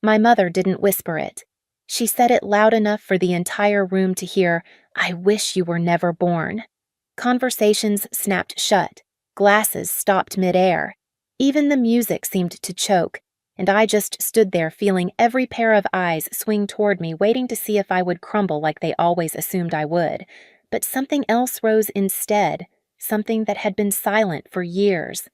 My mother didn't whisper it. She said it loud enough for the entire room to hear, "I wish you were never born." Conversations snapped shut. Glasses stopped midair. Even the music seemed to choke, and I just stood there feeling every pair of eyes swing toward me, waiting to see if I would crumble like they always assumed I would. But something else rose instead, something that had been silent for years.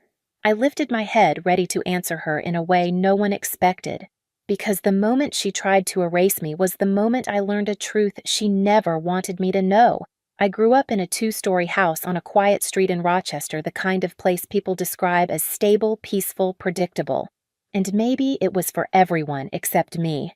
I lifted my head, ready to answer her in a way no one expected, because the moment she tried to erase me was the moment I learned a truth she never wanted me to know. I grew up in a 2-story house on a quiet street in Rochester, the kind of place people describe as stable, peaceful, predictable. And maybe it was for everyone except me.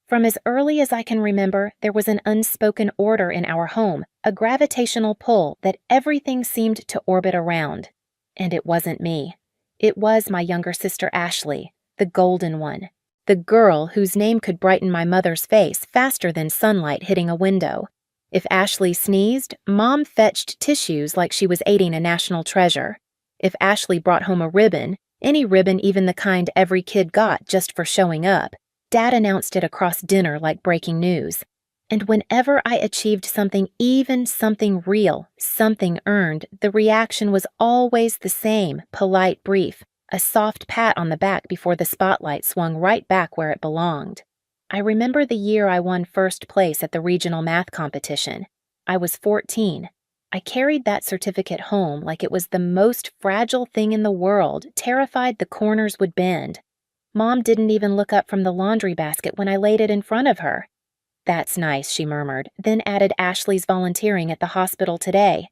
From as early as I can remember, there was an unspoken order in our home, a gravitational pull that everything seemed to orbit around. And it wasn't me. It was my younger sister Ashley, the golden one, the girl whose name could brighten my mother's face faster than sunlight hitting a window. If Ashley sneezed, Mom fetched tissues like she was aiding a national treasure. If Ashley brought home a ribbon, any ribbon, even the kind every kid got just for showing up, Dad announced it across dinner like breaking news. And whenever I achieved something, even something real, something earned, the reaction was always the same, polite, brief, a soft pat on the back before the spotlight swung right back where it belonged. I remember the year I won first place at the regional math competition. I was 14. I carried that certificate home like it was the most fragile thing in the world, terrified the corners would bend. Mom didn't even look up from the laundry basket when I laid it in front of her. "That's nice," she murmured, then added Ashley's volunteering at the hospital today.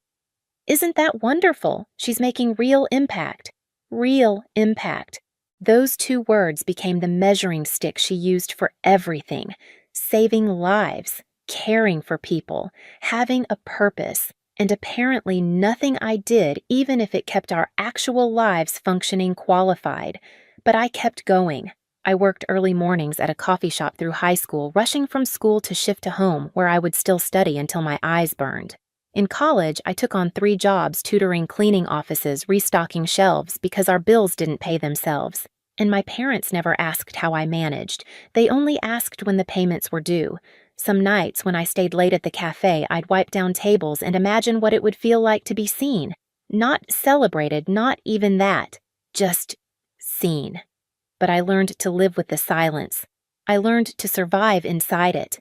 "Isn't that wonderful? She's making real impact." Real impact. Those 2 words became the measuring stick she used for everything. Saving lives, caring for people, having a purpose, and apparently nothing I did, even if it kept our actual lives functioning, qualified. But I kept going. I worked early mornings at a coffee shop through high school, rushing from school to shift to home, where I would still study until my eyes burned. In college, I took on 3 jobs, tutoring cleaning offices, restocking shelves, because our bills didn't pay themselves. And my parents never asked how I managed. They only asked when the payments were due. Some nights, when I stayed late at the cafe, I'd wipe down tables and imagine what it would feel like to be seen. Not celebrated, not even that. Just seen. But I learned to live with the silence. I learned to survive inside it.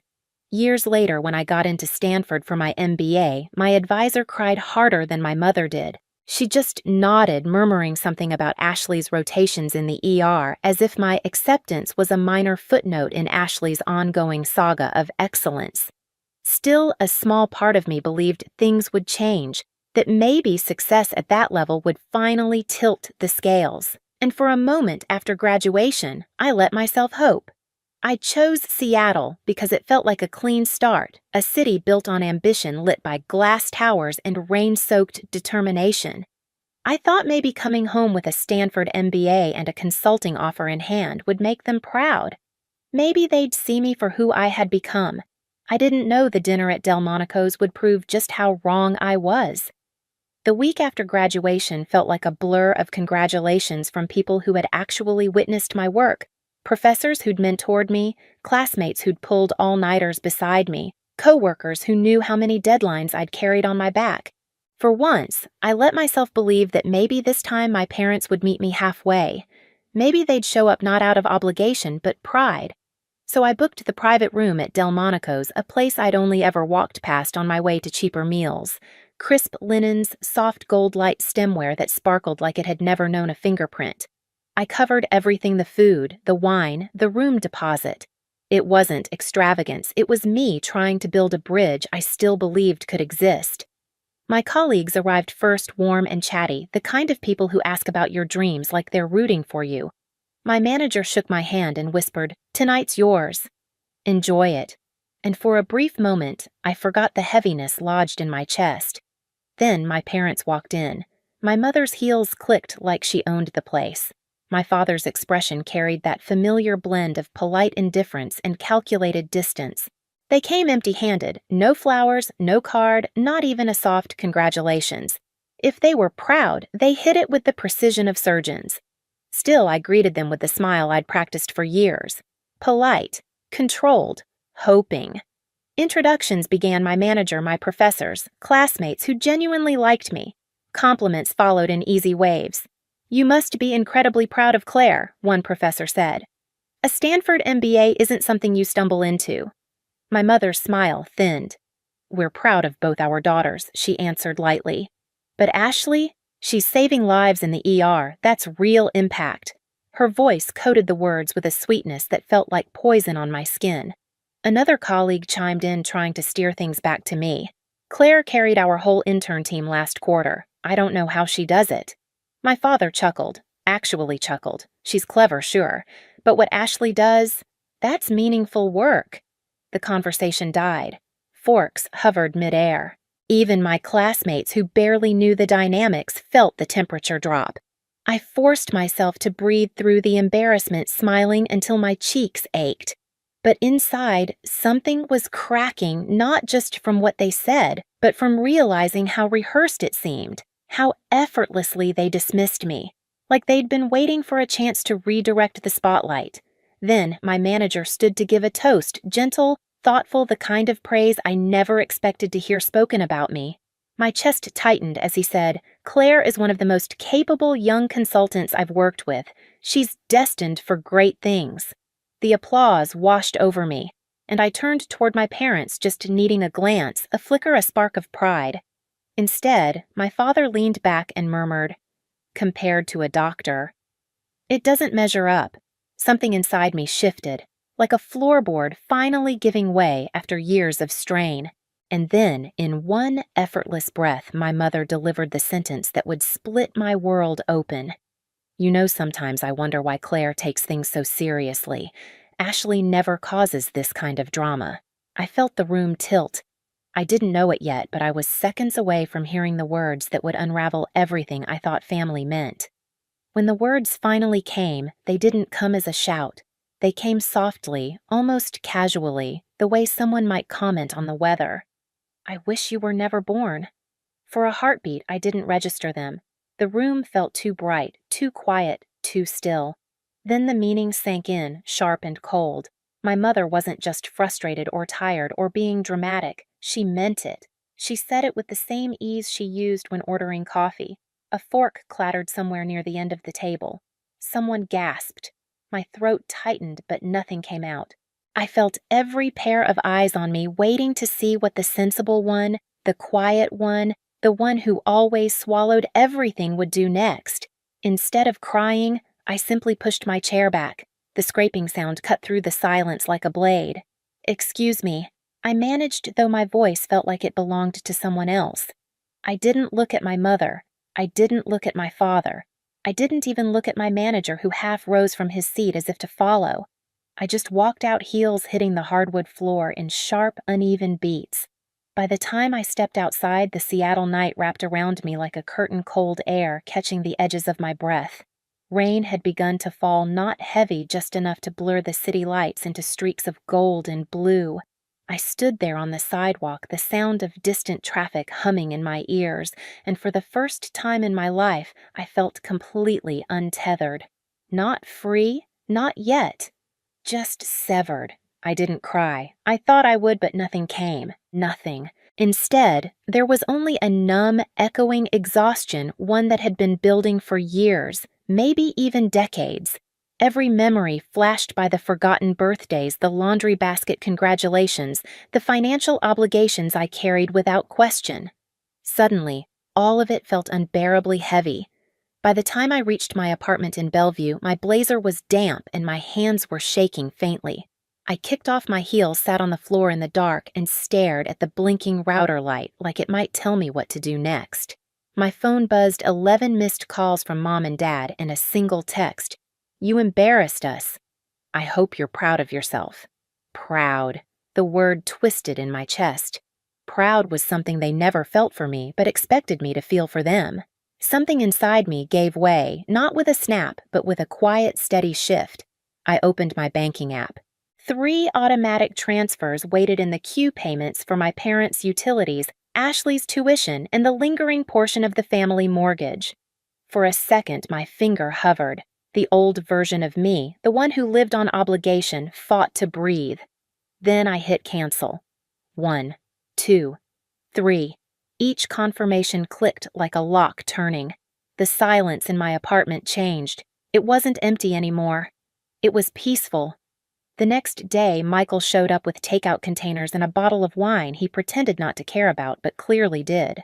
Years later, when I got into Stanford for my MBA, my advisor cried harder than my mother did. She just nodded, murmuring something about Ashley's rotations in the ER, as if my acceptance was a minor footnote in Ashley's ongoing saga of excellence. Still, a small part of me believed things would change, that maybe success at that level would finally tilt the scales. And for a moment after graduation, I let myself hope. I chose Seattle because it felt like a clean start, a city built on ambition lit by glass towers and rain-soaked determination. I thought maybe coming home with a Stanford MBA and a consulting offer in hand would make them proud. Maybe they'd see me for who I had become. I didn't know the dinner at Delmonico's would prove just how wrong I was. The week after graduation felt like a blur of congratulations from people who had actually witnessed my work. Professors who'd mentored me, classmates who'd pulled all-nighters beside me, coworkers who knew how many deadlines I'd carried on my back. For once, I let myself believe that maybe this time my parents would meet me halfway. Maybe they'd show up not out of obligation, but pride. So I booked the private room at Delmonico's, a place I'd only ever walked past on my way to cheaper meals. Crisp linens, soft gold light stemware that sparkled like it had never known a fingerprint. I covered everything: the food, the wine, the room deposit. It wasn't extravagance, it was me trying to build a bridge I still believed could exist. My colleagues arrived first, warm and chatty, the kind of people who ask about your dreams like they're rooting for you. My manager shook my hand and whispered, "Tonight's yours. Enjoy it." And for a brief moment, I forgot the heaviness lodged in my chest. Then my parents walked in. My mother's heels clicked like she owned the place. My father's expression carried that familiar blend of polite indifference and calculated distance. They came empty-handed, no flowers, no card, not even a soft congratulations. If they were proud, they hit it with the precision of surgeons. Still, I greeted them with the smile I'd practiced for years. Polite, controlled, hoping. Introductions began my manager, my professors, classmates who genuinely liked me. Compliments followed in easy waves. "You must be incredibly proud of Claire," one professor said. "A Stanford MBA isn't something you stumble into." My mother's smile thinned. "We're proud of both our daughters," she answered lightly. "But Ashley, she's saving lives in the ER. That's real impact." Her voice coated the words with a sweetness that felt like poison on my skin. Another colleague chimed in, trying to steer things back to me. "Claire carried our whole intern team last quarter. I don't know how she does it." My father chuckled, actually chuckled. "She's clever, sure. But what Ashley does, that's meaningful work." The conversation died. Forks hovered midair. Even my classmates who barely knew the dynamics felt the temperature drop. I forced myself to breathe through the embarrassment, smiling until my cheeks ached. But inside, something was cracking, not just from what they said, but from realizing how rehearsed it seemed, how effortlessly they dismissed me, like they'd been waiting for a chance to redirect the spotlight. Then my manager stood to give a toast, gentle, thoughtful, the kind of praise I never expected to hear spoken about me. My chest tightened as he said, "Claire is one of the most capable young consultants I've worked with. She's destined for great things." The applause washed over me, and I turned toward my parents, just needing a glance, a flicker, a spark of pride. Instead, my father leaned back and murmured, "Compared to a doctor." It doesn't measure up. Something inside me shifted, like a floorboard finally giving way after years of strain. And then, in one effortless breath, my mother delivered the sentence that would split my world open. "You know, sometimes I wonder why Claire takes things so seriously. Ashley never causes this kind of drama." I felt the room tilt. I didn't know it yet, but I was seconds away from hearing the words that would unravel everything I thought family meant. When the words finally came, they didn't come as a shout. They came softly, almost casually, the way someone might comment on the weather. "I wish you were never born." For a heartbeat, I didn't register them. The room felt too bright, too quiet, too still. Then the meaning sank in, sharp and cold. My mother wasn't just frustrated or tired or being dramatic. She meant it. She said it with the same ease she used when ordering coffee. A fork clattered somewhere near the end of the table. Someone gasped. My throat tightened, but nothing came out. I felt every pair of eyes on me, waiting to see what the sensible one, the quiet one, the one who always swallowed everything, would do next. Instead of crying, I simply pushed my chair back. The scraping sound cut through the silence like a blade. "Excuse me," I managed, though my voice felt like it belonged to someone else. I didn't look at my mother. I didn't look at my father. I didn't even look at my manager, who half rose from his seat as if to follow. I just walked out, heels hitting the hardwood floor in sharp, uneven beats. By the time I stepped outside, the Seattle night wrapped around me like a curtain, cold air catching the edges of my breath. Rain had begun to fall, not heavy, just enough to blur the city lights into streaks of gold and blue. I stood there on the sidewalk, the sound of distant traffic humming in my ears, and for the first time in my life, I felt completely untethered. Not free, not yet. Just severed. I didn't cry. I thought I would, but nothing came. Nothing. Instead, there was only a numb, echoing exhaustion, one that had been building for years, maybe even decades. Every memory flashed by: the forgotten birthdays, the laundry basket congratulations, the financial obligations I carried without question. Suddenly, all of it felt unbearably heavy. By the time I reached my apartment in Bellevue, my blazer was damp and my hands were shaking faintly. I kicked off my heels, sat on the floor in the dark, and stared at the blinking router light like it might tell me what to do next. My phone buzzed 11 missed calls from Mom and Dad and a single text. "You embarrassed us." "I hope you're proud of yourself." Proud. The word twisted in my chest. Proud was something they never felt for me, but expected me to feel for them. Something inside me gave way, not with a snap, but with a quiet, steady shift. I opened my banking app. 3 automatic transfers waited in the queue: payments for my parents' utilities, Ashley's tuition, and the lingering portion of the family mortgage. For a second, my finger hovered. The old version of me, the one who lived on obligation, fought to breathe. Then I hit cancel. 1, 2, 3. Each confirmation clicked like a lock turning. The silence in my apartment changed. It wasn't empty anymore. It was peaceful. The next day, Michael showed up with takeout containers and a bottle of wine he pretended not to care about, but clearly did.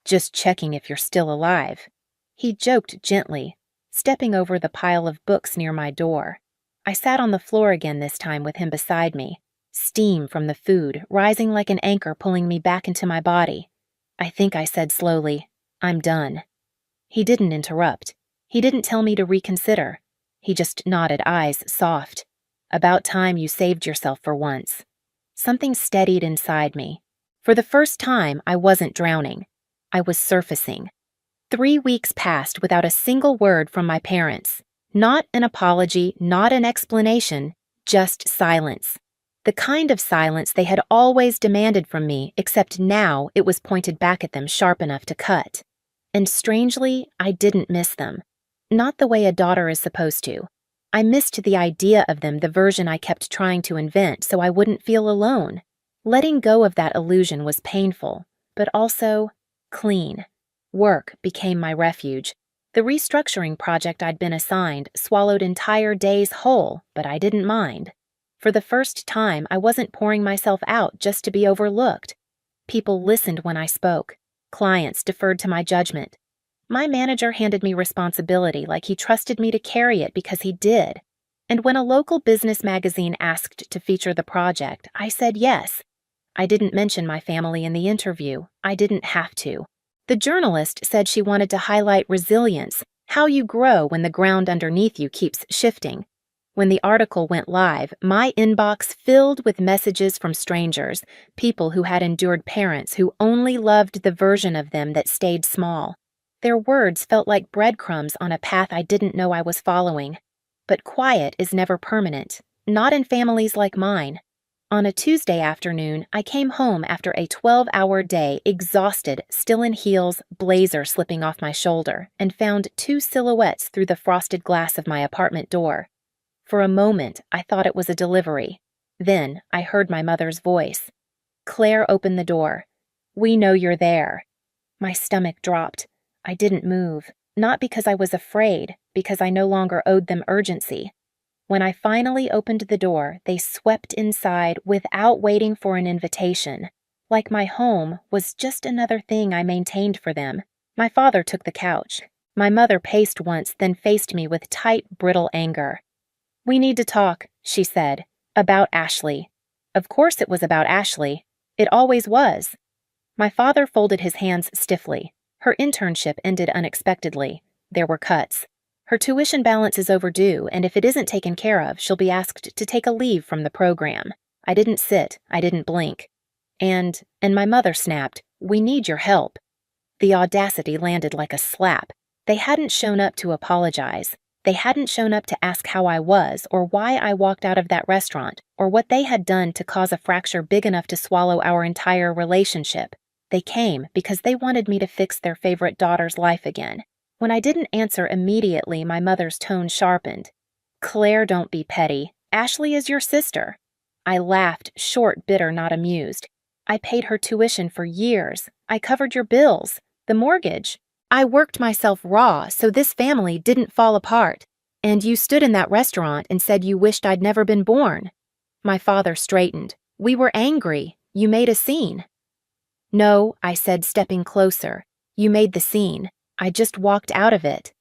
"Just checking if you're still alive," he joked gently, stepping over the pile of books near my door. I sat on the floor again this time with him beside me, steam from the food rising like an anchor pulling me back into my body. I think I said slowly, "I'm done." He didn't interrupt. He didn't tell me to reconsider. He just nodded, eyes soft. "About time you saved yourself for once." Something steadied inside me. For the first time, I wasn't drowning. I was surfacing. 3 weeks passed without a single word from my parents. Not an apology, not an explanation, just silence. The kind of silence they had always demanded from me, except now it was pointed back at them sharp enough to cut. And strangely, I didn't miss them. Not the way a daughter is supposed to. I missed the idea of them, the version I kept trying to invent so I wouldn't feel alone. Letting go of that illusion was painful, but also clean. Work became my refuge. The restructuring project I'd been assigned swallowed entire days whole, but I didn't mind. For the first time, I wasn't pouring myself out just to be overlooked. People listened when I spoke. Clients deferred to my judgment. My manager handed me responsibility like he trusted me to carry it because he did. And when a local business magazine asked to feature the project, I said yes. I didn't mention my family in the interview. I didn't have to. The journalist said she wanted to highlight resilience, how you grow when the ground underneath you keeps shifting. When the article went live, my inbox filled with messages from strangers, people who had endured parents who only loved the version of them that stayed small. Their words felt like breadcrumbs on a path I didn't know I was following. But quiet is never permanent, not in families like mine. On a Tuesday afternoon, I came home after a 12-hour day, exhausted, still in heels, blazer slipping off my shoulder, and found 2 silhouettes through the frosted glass of my apartment door. For a moment, I thought it was a delivery. Then I heard my mother's voice. "Claire opened the door. We know you're there." My stomach dropped. I didn't move, not because I was afraid, because I no longer owed them urgency. When I finally opened the door, they swept inside without waiting for an invitation. Like my home was just another thing I maintained for them. My father took the couch. My mother paced once, then faced me with tight, brittle anger. "We need to talk," she said, "about Ashley." Of course it was about Ashley. It always was. My father folded his hands stiffly. Her internship ended unexpectedly. There were cuts. Her tuition balance is overdue, and if it isn't taken care of, she'll be asked to take a leave from the program. I didn't sit. I didn't blink. And my mother snapped, "We need your help." The audacity landed like a slap. They hadn't shown up to apologize. They hadn't shown up to ask how I was, or why I walked out of that restaurant, or what they had done to cause a fracture big enough to swallow our entire relationship. They came because they wanted me to fix their favorite daughter's life again. When I didn't answer immediately, my mother's tone sharpened. "Claire, don't be petty. Ashley is your sister." I laughed, short, bitter, not amused. "I paid her tuition for years. I covered your bills, the mortgage. I worked myself raw so this family didn't fall apart. And you stood in that restaurant and said you wished I'd never been born." My father straightened. "We were angry. You made a scene." "No," I said, stepping closer. "You made the scene. I just walked out of it."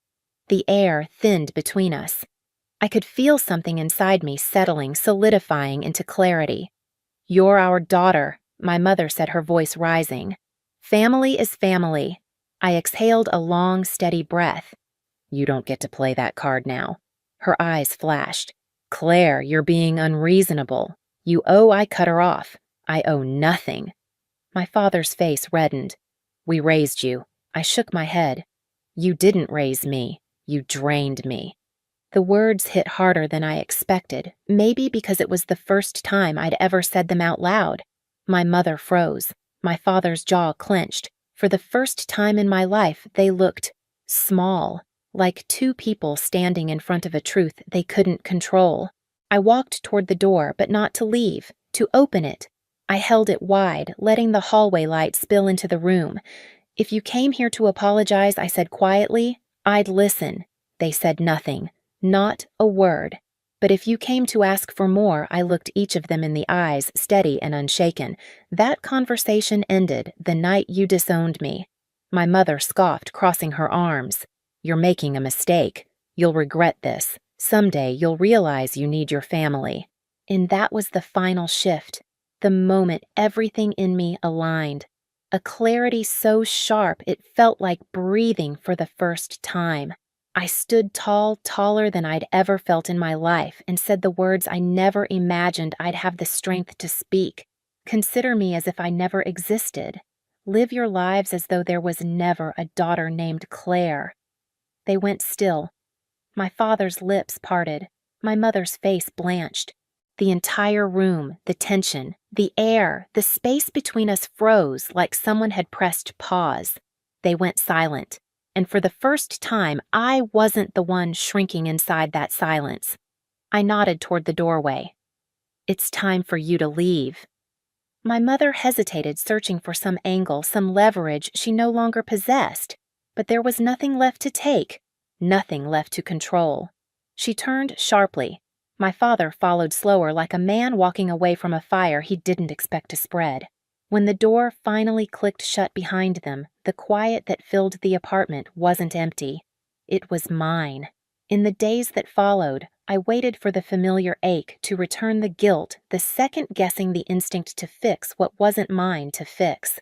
The air thinned between us. I could feel something inside me settling, solidifying into clarity. "You're our daughter," my mother said, her voice rising. "Family is family." I exhaled a long, steady breath. "You don't get to play that card now." Her eyes flashed. "Claire, you're being unreasonable. You owe." I cut her off. "I owe nothing." My father's face reddened. "We raised you." I shook my head. "You didn't raise me. You drained me." The words hit harder than I expected, maybe because it was the first time I'd ever said them out loud. My mother froze. My father's jaw clenched. For the first time in my life, they looked small, like two people standing in front of a truth they couldn't control. I walked toward the door, but not to leave, to open it. I held it wide, letting the hallway light spill into the room. "If you came here to apologize," I said quietly, "I'd listen." They said nothing, not a word. "But if you came to ask for more," I looked each of them in the eyes, steady and unshaken. "That conversation ended the night you disowned me." My mother scoffed, crossing her arms. "You're making a mistake. You'll regret this. Someday you'll realize you need your family." And that was the final shift, the moment everything in me aligned. A clarity so sharp it felt like breathing for the first time. I stood tall, taller than I'd ever felt in my life, and said the words I never imagined I'd have the strength to speak. "Consider me as if I never existed. Live your lives as though there was never a daughter named Claire." They went still. My father's lips parted. My mother's face blanched. The entire room, the tension, the air, the space between us froze like someone had pressed pause. They went silent. And for the first time, I wasn't the one shrinking inside that silence. I nodded toward the doorway. "It's time for you to leave." My mother hesitated, searching for some angle, some leverage she no longer possessed. But there was nothing left to take, nothing left to control. She turned sharply. My father followed slower, like a man walking away from a fire he didn't expect to spread. When the door finally clicked shut behind them, the quiet that filled the apartment wasn't empty. It was mine. In the days that followed, I waited for the familiar ache to return the guilt, the second-guessing the instinct to fix what wasn't mine to fix.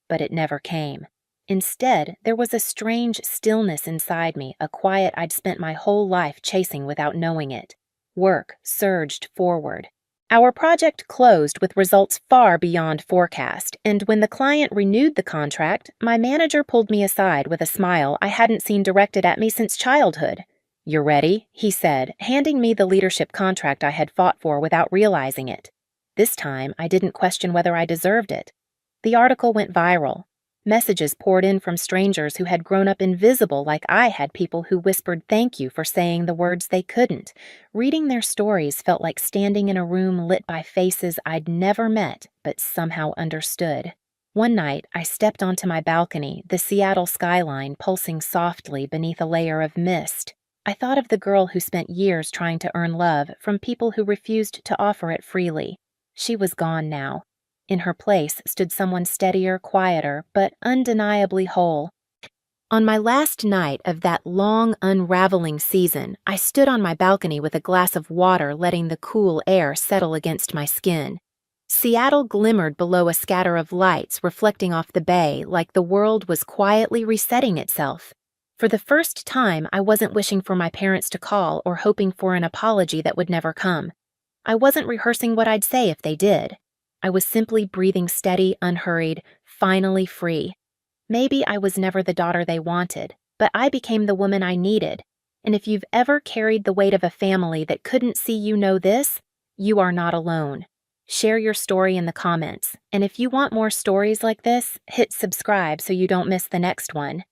But it never came. Instead, there was a strange stillness inside me, a quiet I'd spent my whole life chasing without knowing it. Work surged forward. Our project closed with results far beyond forecast, and when the client renewed the contract, my manager pulled me aside with a smile I hadn't seen directed at me since childhood. "You're ready," he said, handing me the leadership contract I had fought for without realizing it. This time, I didn't question whether I deserved it. The article went viral. Messages poured in from strangers who had grown up invisible like I had people who whispered thank you for saying the words they couldn't. Reading their stories felt like standing in a room lit by faces I'd never met but somehow understood. One night, I stepped onto my balcony, the Seattle skyline pulsing softly beneath a layer of mist. I thought of the girl who spent years trying to earn love from people who refused to offer it freely. She was gone now. In her place stood someone steadier, quieter, but undeniably whole. On my last night of that long, unraveling season, I stood on my balcony with a glass of water, letting the cool air settle against my skin. Seattle glimmered below a scatter of lights reflecting off the bay like the world was quietly resetting itself. For the first time, I wasn't wishing for my parents to call or hoping for an apology that would never come. I wasn't rehearsing what I'd say if they did. I was simply breathing steady, unhurried, finally free. Maybe I was never the daughter they wanted, but I became the woman I needed. And if you've ever carried the weight of a family that couldn't see you know this, you are not alone. Share your story in the comments, and if you want more stories like this, hit subscribe so you don't miss the next one.